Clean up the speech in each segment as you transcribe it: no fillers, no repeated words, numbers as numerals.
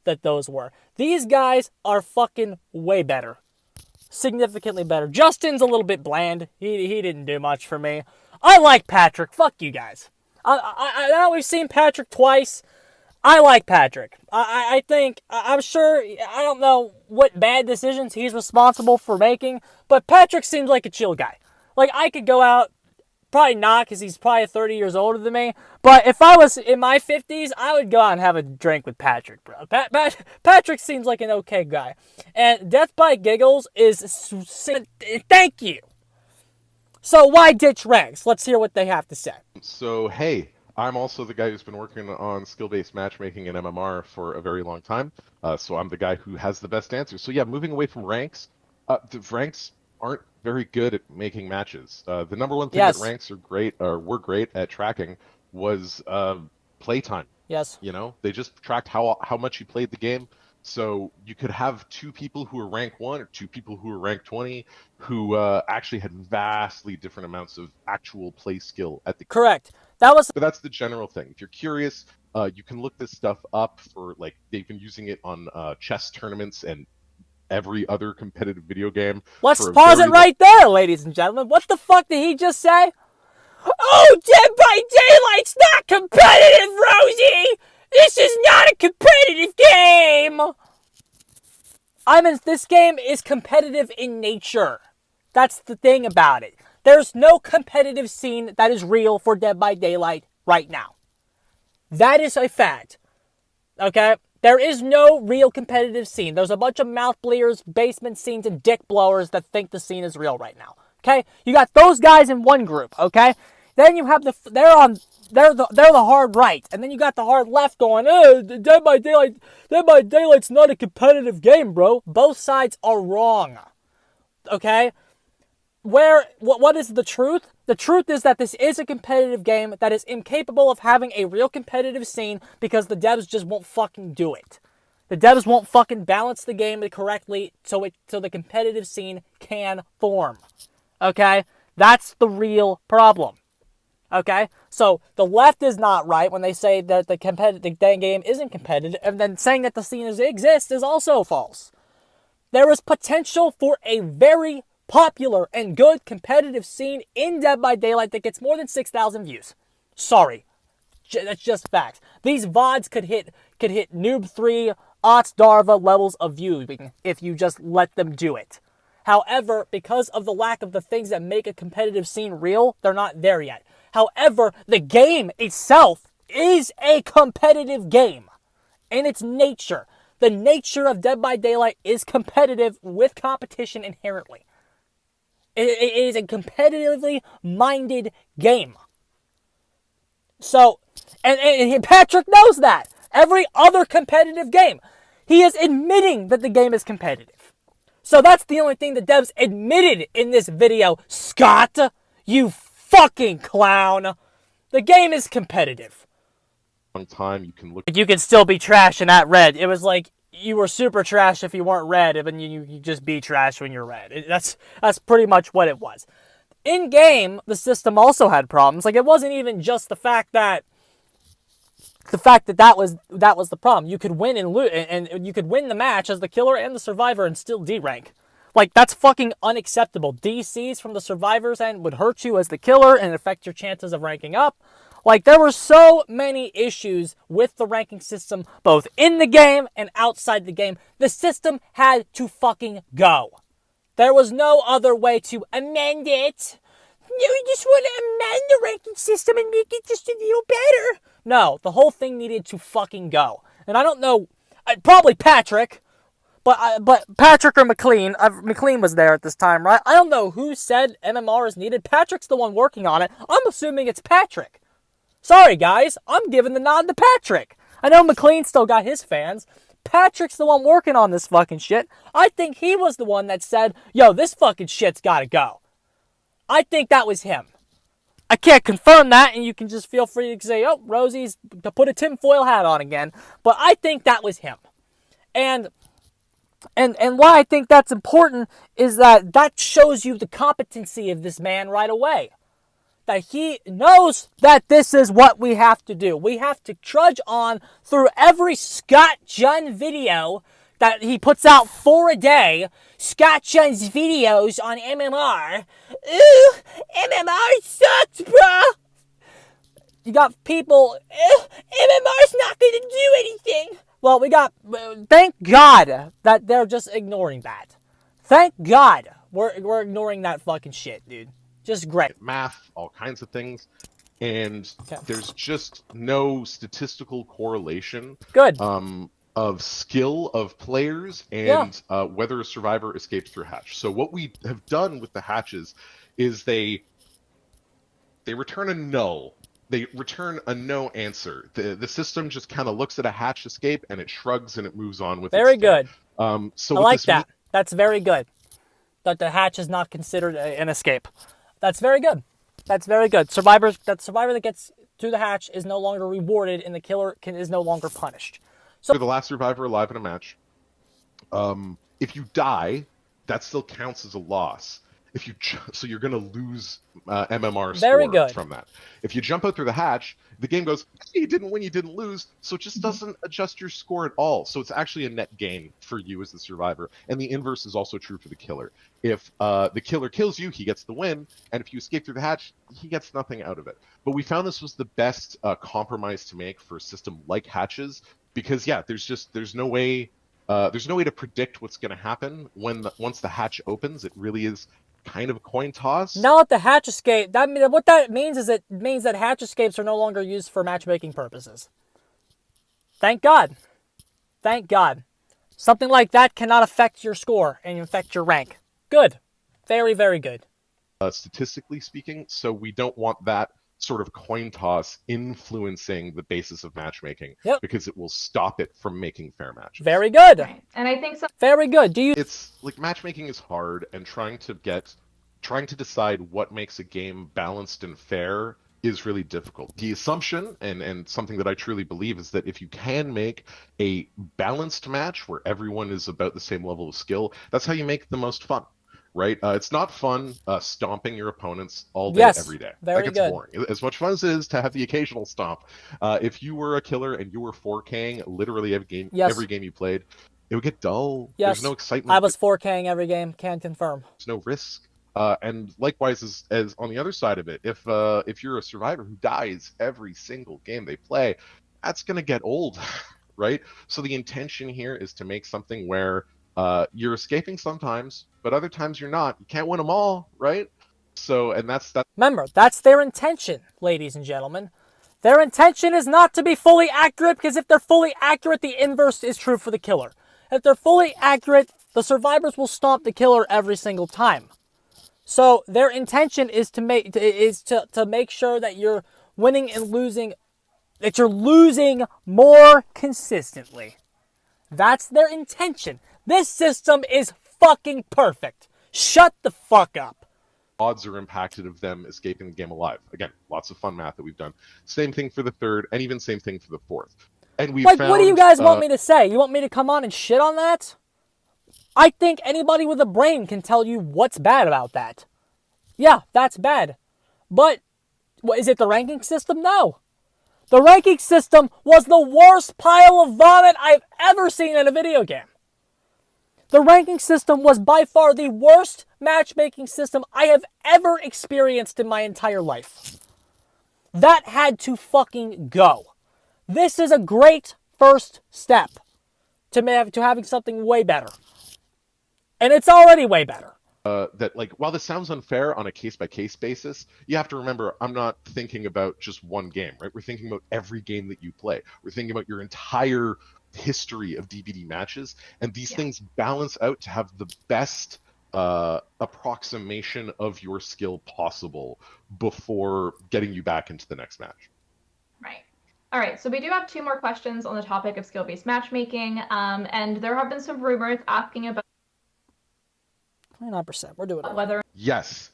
that those were. These guys are fucking way better. Significantly better. Justin's a little bit bland. He didn't do much for me. I like Patrick. Fuck you guys. I know we've seen Patrick twice. I like Patrick. I think, I'm sure, I don't know what bad decisions he's responsible for making, but Patrick seems like a chill guy. Like, I could go out, probably not, because he's probably 30 years older than me, but if I was in my 50s, I would go out and have a drink with Patrick, bro. Patrick seems like an okay guy. And Death by Giggles is... Thank you! So why ditch ranks? Let's hear what they have to say. So, hey, I'm also the guy who's been working on skill-based matchmaking in MMR for a very long time. So I'm the guy who has the best answers. So yeah, moving away from ranks, the ranks aren't very good at making matches. The number one thing that ranks were great at tracking was playtime. Yes. You know, they just tracked how much you played the game. So you could have two people who are rank 1 or two people who are rank 20 who actually had vastly different amounts of actual play skill at the game. Correct. But that's the general thing. If you're curious, you can look this stuff up for, like, they've been using it on chess tournaments and every other competitive video game. Let's pause it right there, ladies and gentlemen. What the fuck did he just say? Oh, Dead by Daylight's not competitive, Rosie! This is not a competitive game! This game is competitive in nature. That's the thing about it. There's no competitive scene that is real for Dead by Daylight right now. That is a fact. Okay? There is no real competitive scene. There's a bunch of mouth bleeders, basement scenes, and dick blowers that think the scene is real right now. Okay? You got those guys in one group, okay? Then you have they're the hard right, and then you got the hard left going, Dead by Daylight's not a competitive game, bro. Both sides are wrong. Okay? What is the truth? The truth is that this is a competitive game that is incapable of having a real competitive scene because the devs just won't fucking do it. The devs won't fucking balance the game correctly so the competitive scene can form. Okay? That's the real problem. Okay? So the left is not right when they say that the game isn't competitive, and then saying that the scene exists is also false. There is potential for a very popular and good competitive scene in Dead by Daylight that gets more than 6,000 views. Sorry. That's just facts. These VODs could hit Noob 3, Ots Darva levels of viewing if you just let them do it. However, because of the lack of the things that make a competitive scene real, they're not there yet. However, the game itself is a competitive game in its nature. The nature of Dead by Daylight is competitive with competition inherently. It is a competitively minded game. So, and Patrick knows that. Every other competitive game, he is admitting that the game is competitive. So that's the only thing the devs admitted in this video. Scott, you fucking clown. The game is competitive. Time you can look. You can still be trash and not red. It was like you were super trash if you weren't red, and you just be trash when you're red. That's pretty much what it was. In game, the system also had problems. Like, it wasn't even just the fact that that was the problem. You could win and you could win the match as the killer and the survivor and still D rank. Like, that's fucking unacceptable. DCs from the survivor's end would hurt you as the killer and affect your chances of ranking up. Like, there were so many issues with the ranking system, both in the game and outside the game. The system had to fucking go. There was no other way to amend it. You just want to amend the ranking system and make it just a little better. No, the whole thing needed to fucking go. And I don't know, probably Patrick, but Patrick or McLean, McLean was there at this time, right? I don't know who said MMR is needed. Patrick's the one working on it. I'm assuming it's Patrick. Sorry, guys. I'm giving the nod to Patrick. I know McLean still got his fans. Patrick's the one working on this fucking shit. I think he was the one that said, yo, this fucking shit's gotta go. I think that was him. I can't confirm that, and you can just feel free to say, oh, Rosie's to put a tinfoil hat on again. But I think that was him. And why I think that's important is that shows you the competency of this man right away. that he knows that this is what we have to do. We have to trudge on through every Scott Jun video that he puts out 4 a day. Scott Jun's videos on MMR. Ooh, MMR sucks, bro. You got people, MMR's not going to do anything. Well, thank God that they're just ignoring that. Thank God we're ignoring that fucking shit, dude. Just great. Math, all kinds of things. And Okay. there's just no statistical correlation Good. of skill of players and whether a survivor escapes through hatch. So what we have done with the hatches is they return a null. They return a no answer. The system just kind of looks at a hatch escape and it shrugs and it moves on with Very its day. good. So I like that. That's very good. That the hatch is not considered an escape. That's very good. That's very good. Survivor that gets to the hatch is no longer rewarded, and the killer is no longer punished. So the last survivor alive in a match. If you die, that still counts as a loss. So you're going to lose MMR score from that. If you jump out through the hatch, the game goes, hey, you didn't win, you didn't lose, so it just doesn't adjust your score at all. So it's actually a net gain for you as the survivor. And the inverse is also true for the killer. If the killer kills you, he gets the win, and if you escape through the hatch, he gets nothing out of it. But we found this was the best compromise to make for a system like hatches, because there's no way to predict what's going to happen once the hatch opens. It really is kind of a coin toss. Now that the hatch escape, what that means is it means that hatch escapes are no longer used for matchmaking purposes. Thank God. Thank God. Something like that cannot affect your score and affect your rank. Good. Very, very good. Statistically speaking, so we don't want that sort of coin toss influencing the basis of matchmaking, because it will stop it from making fair matches. Very good. Right. And I think so. Very good. It's like matchmaking is hard, and trying to decide what makes a game balanced and fair is really difficult. The assumption, and something that I truly believe, is that if you can make a balanced match where everyone is about the same level of skill, that's how you make the most fun. Right? It's not fun stomping your opponents all day, every day. Very that gets boring. As much fun as it is to have the occasional stomp. If you were a killer and you were 4K'ing literally every game you played, it would get dull. Yes. There's no excitement. I was 4K'ing every game. Can confirm. There's no risk. And likewise, as on the other side of it, if you're a survivor who dies every single game they play, that's going to get old, right? So the intention here is to make something where you're escaping sometimes, but other times you're not. You can't win them all, right? So, and that's that. Remember, that's their intention, ladies and gentlemen. Their intention is not to be fully accurate, because if they're fully accurate, the inverse is true for the killer. If they're fully accurate, the survivors will stomp the killer every single time. So their intention is to make sure that you're winning and losing, that you're losing more consistently. That's their intention. This system is fucking perfect. Shut the fuck up. Odds are impacted of them escaping the game alive. Again, lots of fun math that we've done. Same thing for the third, and even same thing for the fourth. And we what do you guys want me to say? You want me to come on and shit on that? I think anybody with a brain can tell you what's bad about that. Yeah, that's bad. But is it the ranking system? No. The ranking system was the worst pile of vomit I've ever seen in a video game. The ranking system was by far the worst matchmaking system I have ever experienced in my entire life. That had to fucking go. This is a great first step to having something way better. And it's already way better. That, like, while this sounds unfair on a case-by-case basis, you have to remember, I'm not thinking about just one game, right? We're thinking about every game that you play. We're thinking about your entire history of DBD matches, and these things balance out to have the best approximation of your skill possible before getting you back into the next match. Right. All right, so we do have 2 more questions on the topic of skill-based matchmaking, and there have been some rumors asking about 29%. We're doing it. Whether Yes,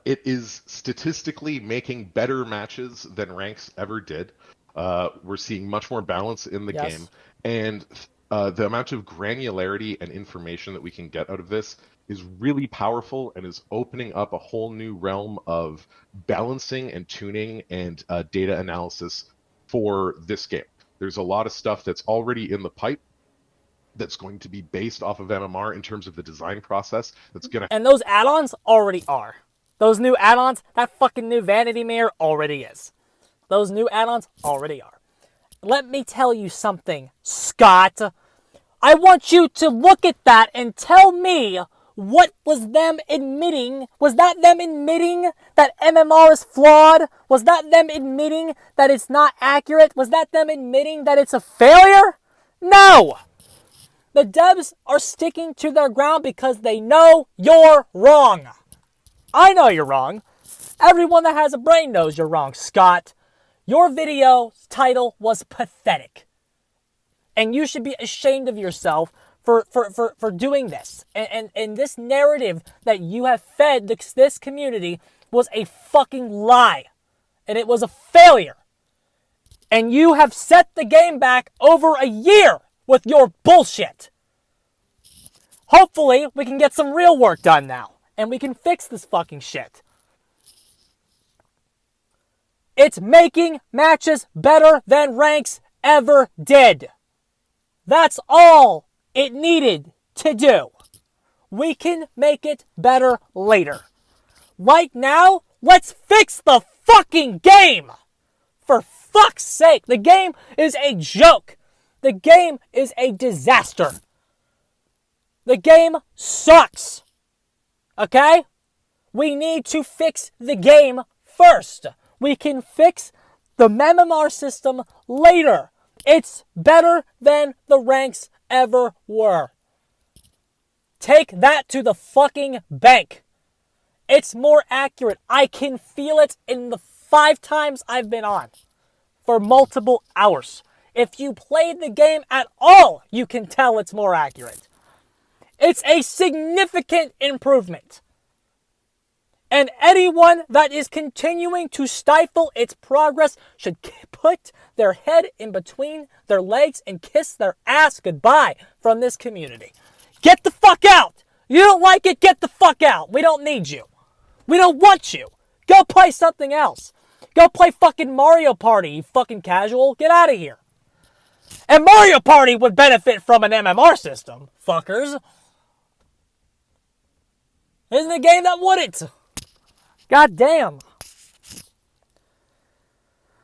it is statistically making better matches than ranks ever did. We're seeing much more balance in the game, and the amount of granularity and information that we can get out of this is really powerful and is opening up a whole new realm of balancing and tuning and data analysis for this game. There's a lot of stuff that's already in the pipe that's going to be based off of MMR in terms of the design process. And those add-ons already are. Those new add-ons, that fucking new vanity mirror already is. Those new add-ons already are. Let me tell you something, Scott. I want you to look at that and tell me what was them admitting. Was that them admitting that MMR is flawed? Was that them admitting that it's not accurate? Was that them admitting that it's a failure? No! The devs are sticking to their ground because they know you're wrong. I know you're wrong. Everyone that has a brain knows you're wrong, Scott. Your video's title was pathetic. And you should be ashamed of yourself for doing this. And this narrative that you have fed this community was a fucking lie. And it was a failure. And you have set the game back over a year with your bullshit. Hopefully, we can get some real work done now. And we can fix this fucking shit. It's making matches better than ranks ever did. That's all it needed to do. We can make it better later. Right now, let's fix the fucking game. For fuck's sake, the game is a joke. The game is a disaster. The game sucks. Okay? We need to fix the game first. We can fix the MMR system later. It's better than the ranks ever were. Take that to the fucking bank. It's more accurate. I can feel it in the 5 times I've been on for multiple hours. If you played the game at all, you can tell it's more accurate. It's a significant improvement. And anyone that is continuing to stifle its progress should put their head in between their legs and kiss their ass goodbye from this community. Get the fuck out! You don't like it, get the fuck out! We don't need you. We don't want you. Go play something else. Go play fucking Mario Party, you fucking casual. Get out of here. And Mario Party would benefit from an MMR system, fuckers. Isn't a game that wouldn't? God damn.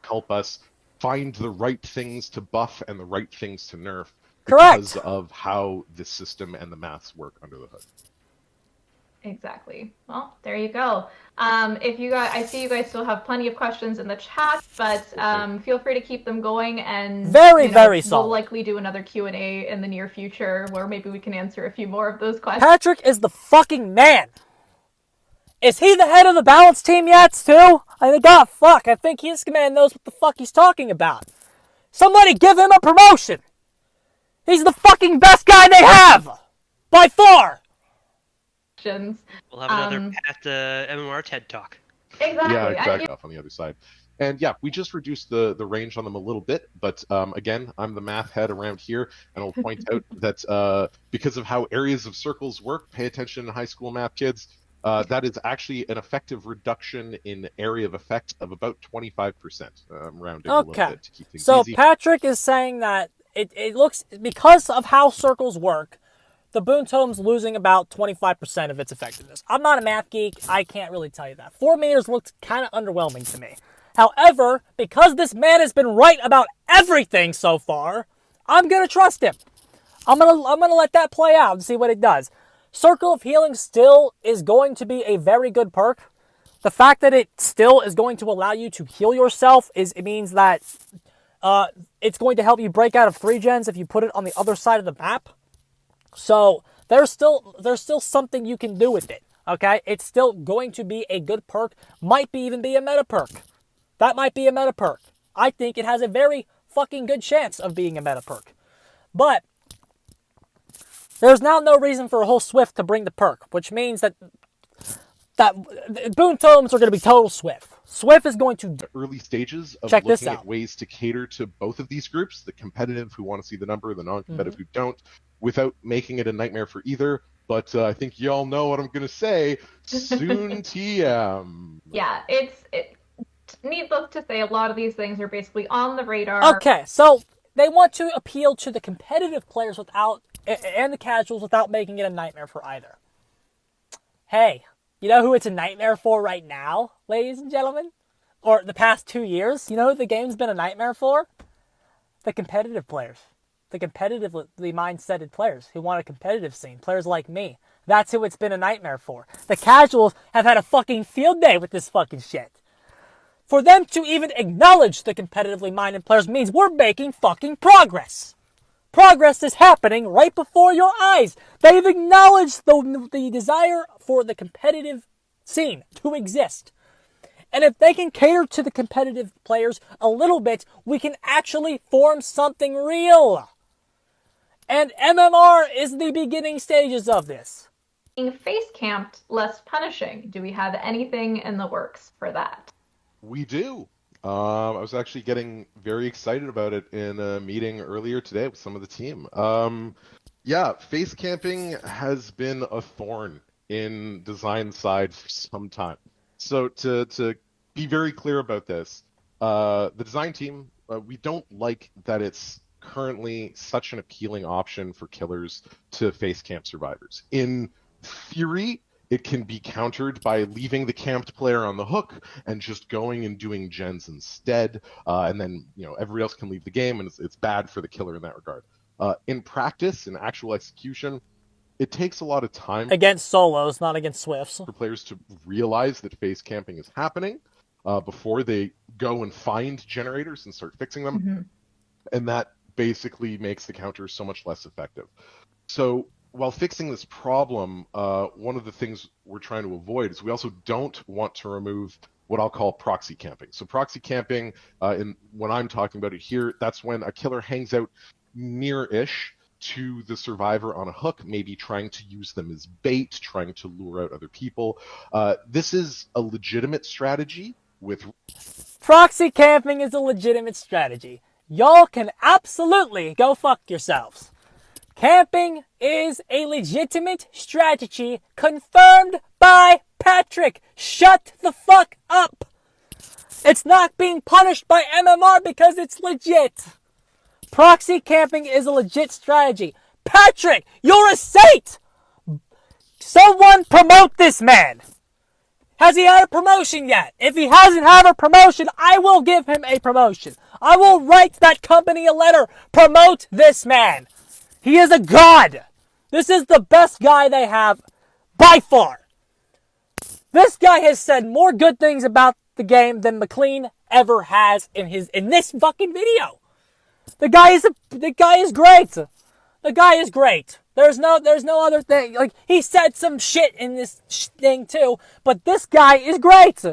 Help us find the right things to buff and the right things to nerf. Correct. Because of how the system and the maths work under the hood. Exactly. Well, there you go. If you guys, I see you guys still have plenty of questions in the chat, but feel free to keep them going. And very solid. We'll likely do another Q&A in the near future, where maybe we can answer a few more of those questions. Patrick is the fucking man. Is he the head of the balance team yet, too? I think this man knows what the fuck he's talking about. Somebody give him a promotion. He's the fucking best guy they have, by far. We'll have another Pat MMR TED Talk. Exactly. Yeah, exactly. Off on the other side. And yeah, we just reduced the range on them a little bit, but again, I'm the math head around here, and I'll point out that because of how areas of circles work, pay attention to high school math, kids, that is actually an effective reduction in area of effect of about 25%. I'm rounding a little bit to keep things so easy. Patrick is saying that it looks, because of how circles work, the Boon Totem's losing about 25% of its effectiveness. I'm not a math geek. I can't really tell you that. 4 meters looked kind of underwhelming to me. However, because this man has been right about everything so far, I'm going to trust him. I'm gonna let that play out and see what it does. Circle of Healing still is going to be a very good perk. The fact that it still is going to allow you to heal yourself it means that it's going to help you break out of 3 gens if you put it on the other side of the map. So there's still something you can do with it, okay? It's still going to be a good perk. Might even be a meta perk. That might be a meta perk. I think it has a very fucking good chance of being a meta perk. But there's now no reason for a whole Swift to bring the perk, which means that Boon Totems are going to be total Swift. Swift is going to... early stages of check this looking out. at ways to cater to both of these groups, the competitive who want to see the number, the non-competitive who don't, without making it a nightmare for either. but I think y'all know what I'm gonna say. Soon TM. Yeah, needless to say, a lot of these things are basically on the radar. Okay, so they want to appeal to the competitive players and the casuals without making it a nightmare for either. Hey, you know who it's a nightmare for right now, ladies and gentlemen? Or the past 2 years? You know who the game's been a nightmare for? The competitive players. The competitively mindseted players who want a competitive scene. Players like me. That's who it's been a nightmare for. The casuals have had a fucking field day with this fucking shit. For them to even acknowledge the competitively minded players means we're making fucking progress. Progress is happening right before your eyes. They've acknowledged the desire for the competitive scene to exist. And if they can cater to the competitive players a little bit, we can actually form something real. And MMR is the beginning stages of this. Being face camped less punishing. Do we have anything in the works for that? We do. I was actually getting very excited about it in a meeting earlier today with some of the team. Yeah, face camping has been a thorn in design side for some time. So to be very clear about this, the design team, we don't like that it's currently such an appealing option for killers to face camp survivors. In theory, it can be countered by leaving the camped player on the hook and just going and doing gens instead, and then everybody else can leave the game, and it's bad for the killer in that regard. In practice, in actual execution, it takes a lot of time against solos, not against Swifts, for players to realize that face camping is happening before they go and find generators and start fixing them, Mm-hmm. and that basically makes the counter so much less effective. So while fixing this problem, one of the things we're trying to avoid is we also don't want to remove what I'll call proxy camping. So proxy camping, when I'm talking about it here, that's when a killer hangs out near-ish to the survivor on a hook, maybe trying to use them as bait, trying to lure out other people. This is a legitimate strategy with... Proxy camping is a legitimate strategy. Y'all can absolutely go fuck yourselves. Camping is a legitimate strategy confirmed by Patrick. Shut the fuck up. It's not being punished by MMR because it's legit. Proxy camping is a legit strategy. Patrick, you're a saint! Someone promote this man! Has he had a promotion yet? If he hasn't had a promotion, I will give him a promotion. I will write that company a letter. Promote this man. He is a god. This is the best guy they have by far. This guy has said more good things about the game than McLean ever has in this fucking video. The guy is great. The guy is great. There's no other thing. Like, he said some shit in this thing too, but this guy is great.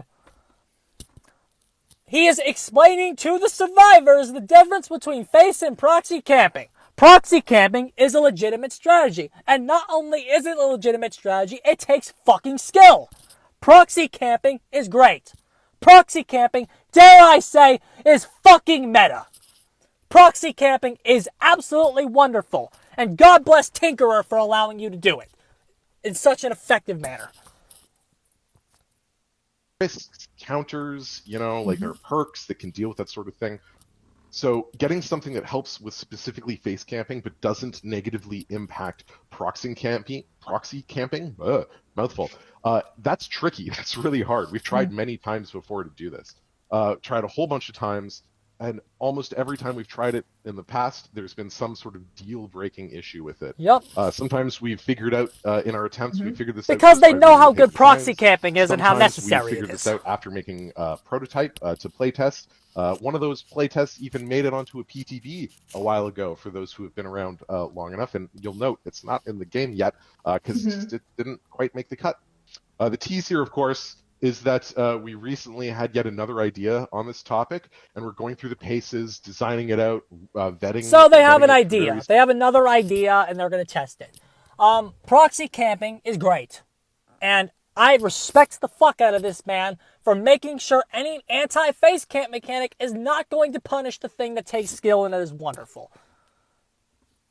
He is explaining to the survivors the difference between face and proxy camping. Proxy camping is a legitimate strategy. And not only is it a legitimate strategy, it takes fucking skill. Proxy camping is great. Proxy camping, dare I say, is fucking meta. Proxy camping is absolutely wonderful. And God bless Tinkerer for allowing you to do it in such an effective manner. Counters, like there are perks that can deal with that sort of thing. So getting something that helps with specifically face camping but doesn't negatively impact proxy camping, mouthful, that's tricky. That's really hard. We've tried many times before to do this. Tried a whole bunch of times, and almost every time we've tried it in the past, there's been some sort of deal-breaking issue with it. Yep. Sometimes we've figured out in our attempts, we figured this out. Because they know how good proxy camping is and how necessary we it figured is. this out after making a prototype to playtest. One of those playtests even made it onto a PTB a while ago for those who have been around long enough. And you'll note it's not in the game yet because it didn't quite make the cut. The tease here, of course, is that we recently had yet another idea on this topic, and we're going through the paces, designing it out, vetting. So they have an idea. They have another idea, and they're going to test it. Proxy camping is great. And I respect the fuck out of this man for making sure any anti-face camp mechanic is not going to punish the thing that takes skill, and it is wonderful.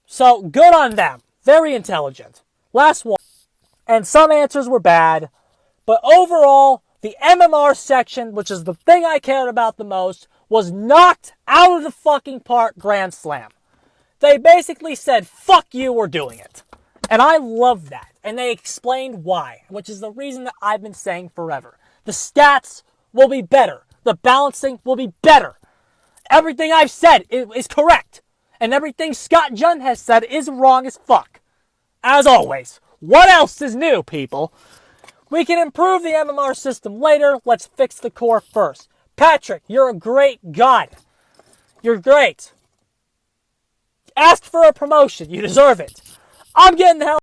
So, good on them. Very intelligent. Last one. and some answers were bad. But overall, the MMR section, which is the thing I cared about the most, was knocked out of the fucking park grand slam. They basically said, fuck you, we're doing it. And I love that. And they explained why, which is the reason that I've been saying forever. The stats will be better. The balancing will be better. Everything I've said is correct. And everything Scott Jun has said is wrong as fuck. As always, what else is new, people? We can improve the MMR system later. Let's fix the core first. Patrick, you're a great god. You're great. Ask for a promotion. You deserve it. I'm getting the hell